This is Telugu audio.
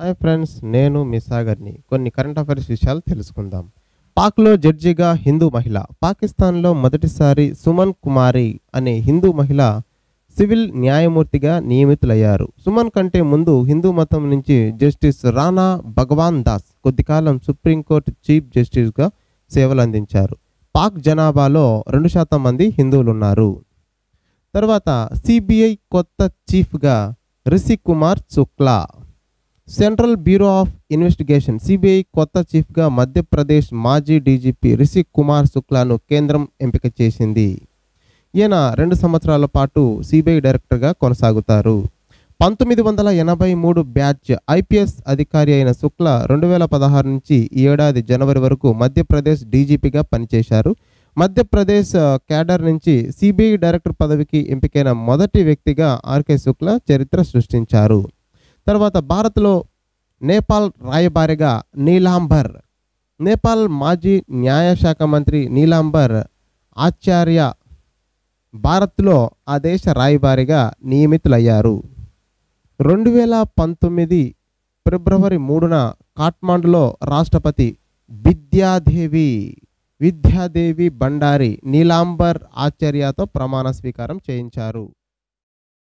హాయ్ ఫ్రెండ్స్, నేను మీ సాగర్ని. కొన్ని కరెంట్ అఫైర్స్ విషయాలు తెలుసుకుందాం. పాక్లో జడ్జిగా హిందూ మహిళ. పాకిస్తాన్లో మొదటిసారి సుమన్ కుమారి అనే హిందూ మహిళ సివిల్ న్యాయమూర్తిగా నియమితులయ్యారు. సుమన్ కంటే ముందు హిందూ మతం నుంచి జస్టిస్ రాణా భగవాన్ దాస్ కొద్దికాలం సుప్రీంకోర్టు చీఫ్ జస్టిస్గా సేవలందించారు. పాక్ జనాభాలో 2% మంది హిందువులున్నారు. తర్వాత సిబిఐ కొత్త చీఫ్గా Rishi Kumar Shukla. Central bureau of investigation CBI కొత్త చీఫ్గా మధ్యప్రదేశ్ మాజీ డీజీపీ రిషి కుమార్ శుక్లాను కేంద్రం ఎంపిక చేసింది. ఈయన 2 సంవత్సరాల పాటు సిబిఐ డైరెక్టర్గా కొనసాగుతారు. 1983 బ్యాచ్ ఐపీఎస్ అధికారి అయిన శుక్లా 2016 నుంచి ఈ ఏడాది జనవరి వరకు మధ్యప్రదేశ్ డీజీపీగా పనిచేశారు. మధ్యప్రదేశ్ క్యాడర్ నుంచి సిబిఐ డైరెక్టర్ పదవికి ఎంపికైన మొదటి వ్యక్తిగా ఆర్కే శుక్లా చరిత్ర సృష్టించారు. తర్వాత భారత్లో నేపాల్ రాయబారిగా నీలాంబర్. నేపాల్ మాజీ న్యాయశాఖ మంత్రి నీలాంబర్ ఆచార్య భారత్లో ఆ దేశ రాయబారిగా నియమితులయ్యారు. 2019 ఫిబ్రవరి 3న కాఠ్మండులో రాష్ట్రపతి విద్యాదేవి బండారి నీలాంబర్ ఆచార్యతో ప్రమాణ స్వీకారం చేయించారు.